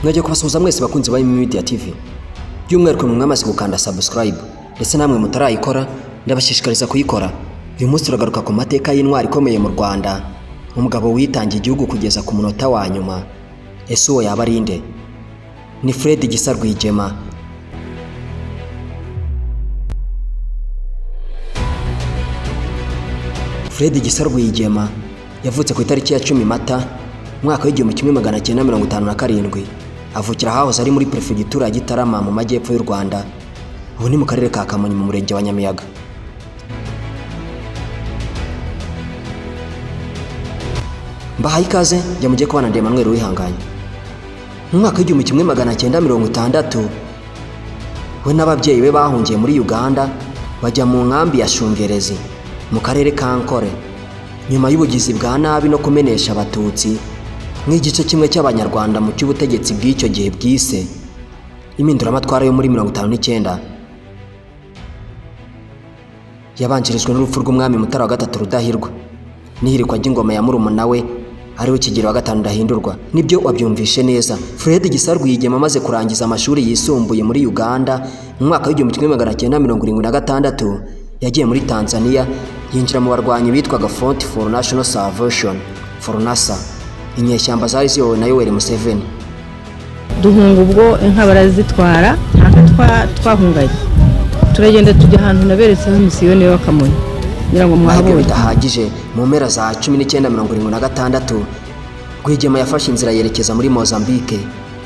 Mwajya kubasuhuza mwese bakunzi ba Media TV. By'umwihariko mwamaze gukanda subscribe ndetse namwe mutarayikora ndabashishikariza kuyikora. Uyu munsi turagaruka ku mateka y'intwari ikomeye mu Rwanda, umugabo witangiye igihugu kugeza ku munota wa nyuma. Ese uwo yaba ari nde? Ni Fred Gisa Rwigema. Fred Gisa Rwigema yavutse ku itariki ya 10 Mata mwaka w'igihumbi 1957. Avukira hahoze ari muri Prefegitura ya Gitarama mu majyepfo y'u Rwanda. Ubu ni mu karere ka Kamonyi mu murenge wa Nyamiyaga. Mbahaye ikaze njya mujye kubana na Emmanuel Wihanganye. Mu mwaka w'igihumbi 1960 we n'ababyeyi be bahungiye muri Uganda bajya mu nkambi ya Shungerezi mu karere ka Nkore, nyuma y'ubugizi bwa nabi no kumenesha abatutsi nk'igice kimwe cy'abanyarwanda mu cy'ubutegetsi bw'icyo gihe bwise impinduramatwara yo muri 59. Yabanjirijwe n'urupfu rw'umwami Mutara wa gatatu Rudahirwa n'ihirikwa ry'ingoma ya murumuna we ariwe Kigeli wa gatanu Ndahindurwa. Nibyo wabyumvishe neza, Fred Gisa Rwigema amaze kurangiza amashuri yisumbuye muri Uganda mu mwaka w'igihumbi 1976 yagiye muri Tanzania yinjira mu barwanyi bitwaga Front for National Salvation (FORNASA), inyeshyamba zari ziyobowe na Yoweri Museveni. Duhunga ubwo inka barazitwara twahungaye, turagenda tujya ahantu naberetseho misiyoni yo Kamonyi ngira ngo mwahabonye. Bidahagije mu mpera za 1976 Rwigema yafashe inzira yerekeza muri Mozambique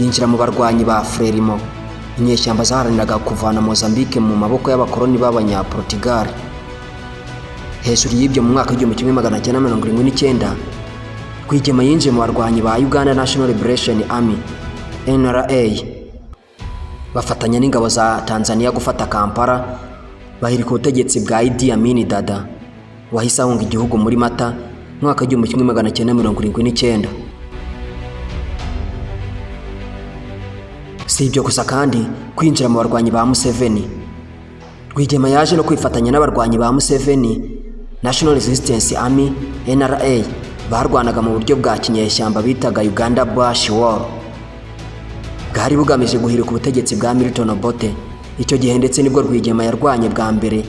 yinjira mu barwanyi ba Frelimo, inyeshyamba zaharaniraga kuvana Mozambique mu maboko y'abakoloni b'Abanyaportugal. Hejuru y'ibyo mu mwaka w'igihumbi 1979 Rwigema yinjiye mu barwanyi ba Uganda National Liberation Army NRA, bafatanya n'ingabo za Tanzania gufata Kampala, bahirika ubutegetsi bwa Idi Amin Dada wahise ahunga igihugu muri Mata mwaka w'igihumbi 1979. Si ibyo gusa kandi kwinjira mu barwanyi ba Museveni, Rwigema yaje no kwifatanya n'abarwanyi ba Museveni National Resistance Army NRA barwanaga mu buryo bwa kinyeshyamba bitaga Uganda Bush War, bwari bugamije guhirika ubutegetsi bwa Milton Obote. Icyo gihe ndetse nibwo Rwigema yarwanye bwa mbere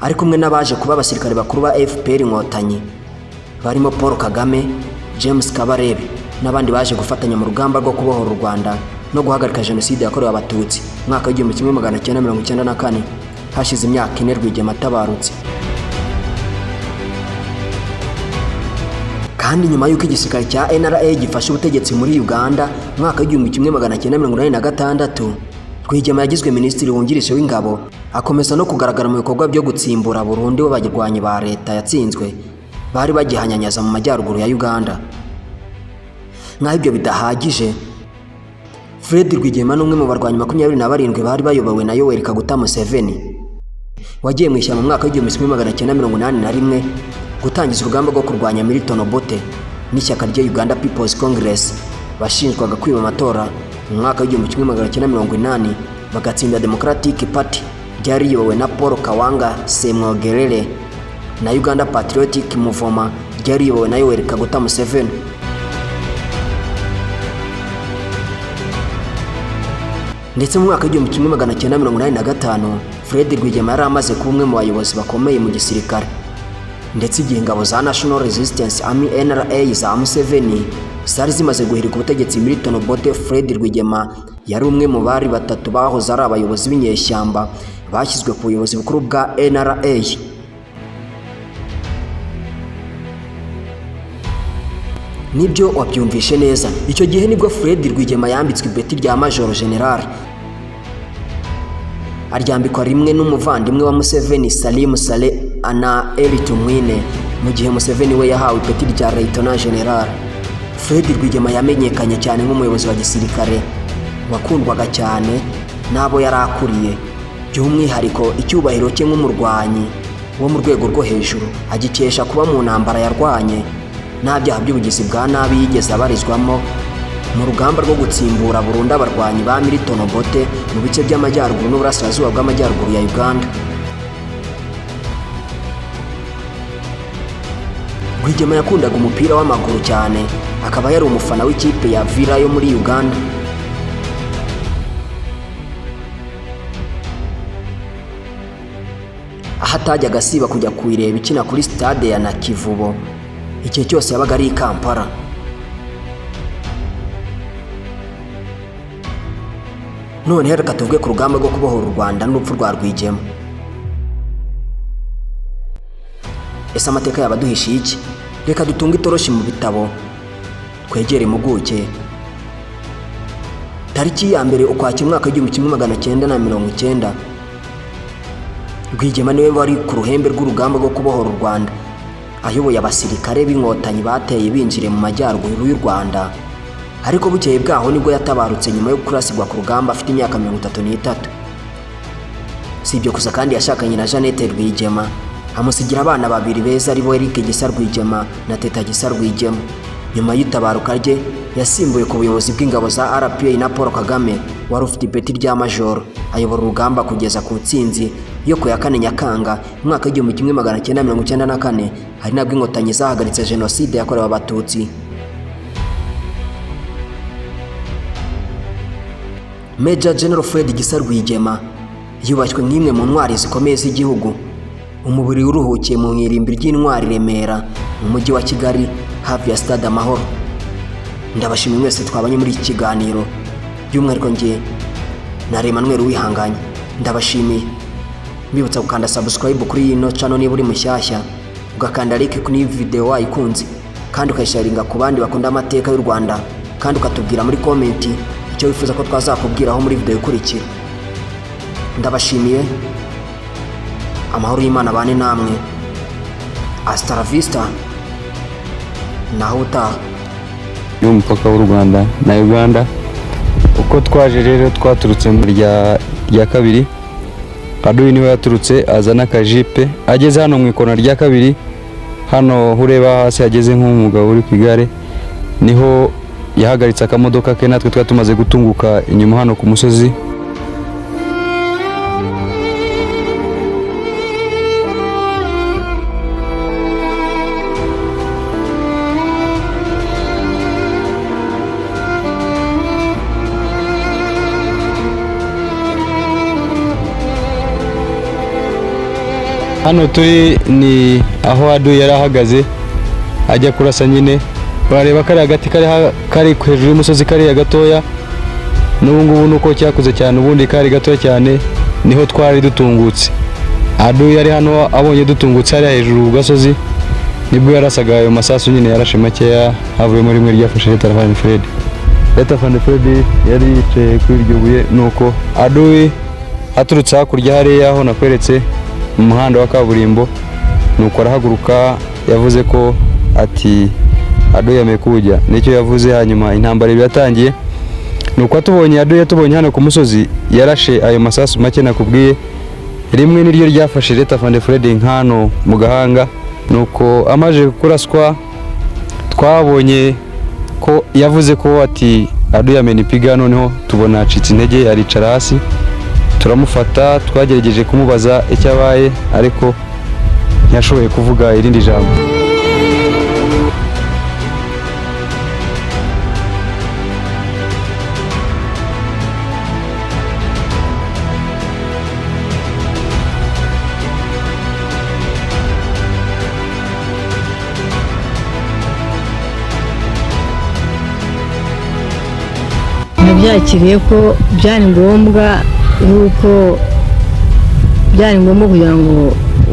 ari kumwe n'abaje kuba abasirikare bakuru ba FPR Inkotanyi barimo Paul Kagame, James Kabarebe n'abandi baje gufatanya mu rugamba rwo kubohora u Rwanda no guhagarika jenoside yakorewe abatutsi mwaka w'igihumbi 1994. Hashize imyaka 4 Rwigema atabarutse. Kandi nyuma y'uko igisirikare cya NRA gifashe ubutegetsi muri Uganda mwaka w'igihumbi 1986 Rwigema yagizwe minisitiri wungirije w'ingabo, akomeza no kugaragara mu bikorwa byo gutsimbura burundu abagirwanyi ba leta yatsinzwe bari bagihanyanyaza mu majyaruguru ya Uganda. Nkaho ibyo bidahagije, Fred Rwigema n'umwe mu barwanyi 27 bari bayobowe na Yoweri Kaguta Museveni wagiye mu ishyamba mu mwaka w'igihumbi 1981 gutangiza urugamba rwo kurwanya Milton Obote n'ishyaka rya Uganda People's Congress bashinjwaga kwiba amatora mu mwaka w'igihumbi 1980 bagatsinda Democratic Party ryari riyobowe na Paul Kawanga Semwogerere na Uganda Patriotic Movement ryari riyobowe na Yoweri Kaguta Museveni. Ndetse mu mwaka w'igihumbi 1985 Fred Rwigema yari amaze kuba umwe mu bayobozi bakomeye mu gisirikare. Ndetse igihe ingabo za National Resistance Army NRA za Museveni zari zimaze guhirika ubutegetsi Milton Obote, Fred Rwigema yari umwe mu bari batatu bahoze ari abayobozi b'inyeshyamba bashyizwe ku buyobozi bukuru bwa NRA. Nibyo wabyumvishe neza, icyo gihe nibwo Fred Rwigema yambitswe ipeti rya Major General, aryambikwa rimwe n'umuvandimwe wa Museveni Salim Saleh Ana Elitumwine, mu gihe Museveni we yahawe ipeti rya Lieutenant General. Fred Rwigema yamenyekanye cyane nk'umuyobozi wa gisirikare wakundwaga cyane n'abo yari akuriye, by'umwihariko icyubahiro cye nk'umurwanyi wo mu rwego rwo hejuru agikesha kuba mu ntambara yarwanye nta byaha by'ubugizi bwa nabi yigeze abarizwamo mu rugamba rwo gutsimbura burundu abarwanyi ba Milton Obote mu bice by'amajyaruguru n'uburasirazuba bw'amajyaruguru ya Uganda. Rwigema yakundaga umupira w'amaguru cyane akaba yari umufana w'ikipe ya Villa yo muri Uganda. aho atajyaga asiba kujya kuyireba ikina kuri stade ya Nakivubo igihe cyose yabaga ari i Kampala. None reka tuvuge ku rugamba rwo kubohora u Rwanda n'urupfu rwa Rwigema. Ese amateka yabaduhishiye iki? Reka dutunge itoroshi mu bitabo twegere impuguke. Tariki ya mbere Ukwakira umwaka w'1990, Rwigema niwe wari ku ruhembe rw'urugamba rwo kubohora u Rwanda, ayoboye abasirikare b'inkotanyi bateye binjire mu majyaruguru y'u Rwanda. Ariko bukeye bwaho nibwo yatabarutse nyuma yo kurasirwa ku rugamba afite imyaka 33. Si ibyo gusa kandi yashakanye na Jeannette Rwigema, amusigira abana babiri beza ari bo Eric Gisa Rwigema na Teta Gisa Rwigema. Nyuma y'itabaruka rye yasimbuye ku buyobozi bw'ingabo za RPA na Paul Kagame wari ufite ipeti rya major, ayobora urugamba kugeza ku ntsinzi yo ku ya 4 Nyakanga umwaka w'1994, hari nabwo inkotanyi zahagaritse jenoside yakorewe abatutsi. Major General Fred Gisa Rwigema yubashywe nk'imwe mu ntwari zikomeye z'igihugu. Umubiri uruhukiye mu irimbi ry'intwari Remera mu mujyi wa Kigali hafi ya Stade Amahoro. Ndabashimiye mwese twabanye muri iki kiganiro, by'umwihariko ngiye na Emmanuel Wihanganye. Ndabashimiye, mbibutsa gukanda subscribe kuri ino channel niba uri mushyashya, ugakanda like kuri video wayikunze, kandi ukayisharinga ku bandi bakunda amateka y'u Rwanda, kandi ukatubwira muri comment icyo wifuza ko twazakubwiraho muri video ikurikira. Ndabashimiye, amahoro y'Imana bane namwe. Hasta la vista, naho utaha. Y'umupaka w'u Rwanda na Uganda. Uko twaje rero twaturutse mu rya kabiri, Aduyi niwe yaturutse azana kajipe, ageze hano mu ikona rya kabiri, hano ureba hasi ageze nk'umugabo uri ku igare, niho yahagaritse akamodoka ke, natwe twari tumaze gutunguka inyuma hano ku musozi. Hano turi ni aho Aduyi yari ahagaze ajya kurasa nyine. Bareba kari hagati kari hejuru y'umusozi kari gatoya, n'ubu ngubu nuko cyakuze cyane, ubundi kari gatoya cyane, niho twari dutungutse. Aduyi yari hano abonye dutungutse ari hejuru ku gasozi, nibwo yarasaga ayo masasu nyine yarashe makeya, havuye muri rimwe ryafashe Leta Van Fred. Leta Van Fred yari yicaye kuri iryo buye, nuko Aduyi aturutse hakurya hariya aho nakweretse mu muhanda wa kaburimbo, nuko arahaguruka yavuze ko ati Aduyi yameye kujya, nicyo yavuze. Hanyuma intambara yatangiye, nuko atubonye Aduyi atubonye hano ku musozi yarashe ayo masasu make nakubwiye, rimwe niryo ryafashe Leta Van Fred nkano mu gahanga. Nuko amaje kuraswa twabonye ko yavuze ko ati Aduyi amenipiga, noneho tubona acitse intege aricara hasi, turamufata twagerageje kumubaza icyo abaye, ariko ntiyashoboye kuvuga irindi jambo. Nabyakiriye ko byari ngombwa kugira ngo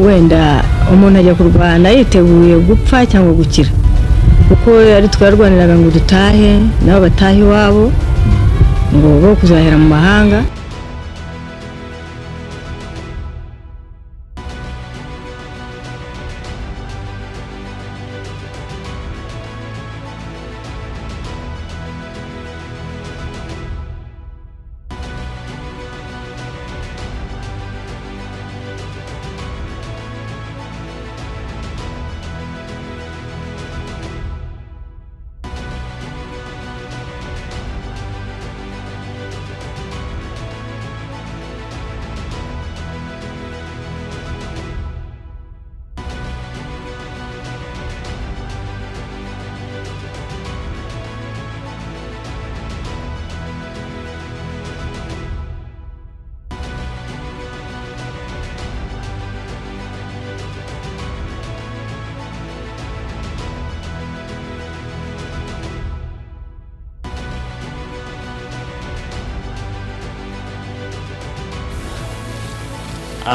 wenda umuntu ajya kurwana yiteguye gupfa cyangwa gukira, kuko ari twarwaniraga ngo dutahe nabo batahe iwabo, ngo bo kuzahera mu mahanga.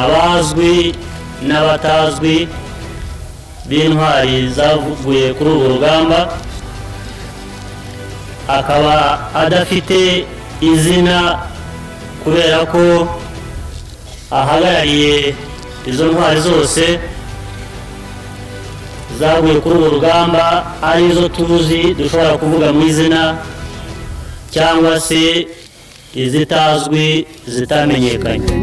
abazwi n'abatazwi b'intwari zavuye kuri uru rugamba, akaba adafite izina kubera ko ahagarariye izo ntwari zose zaguye kuri uru rugamba, arizo tuzi dushobora kuvuga mu izina cyangwa se izitazwi zitamenyekanye.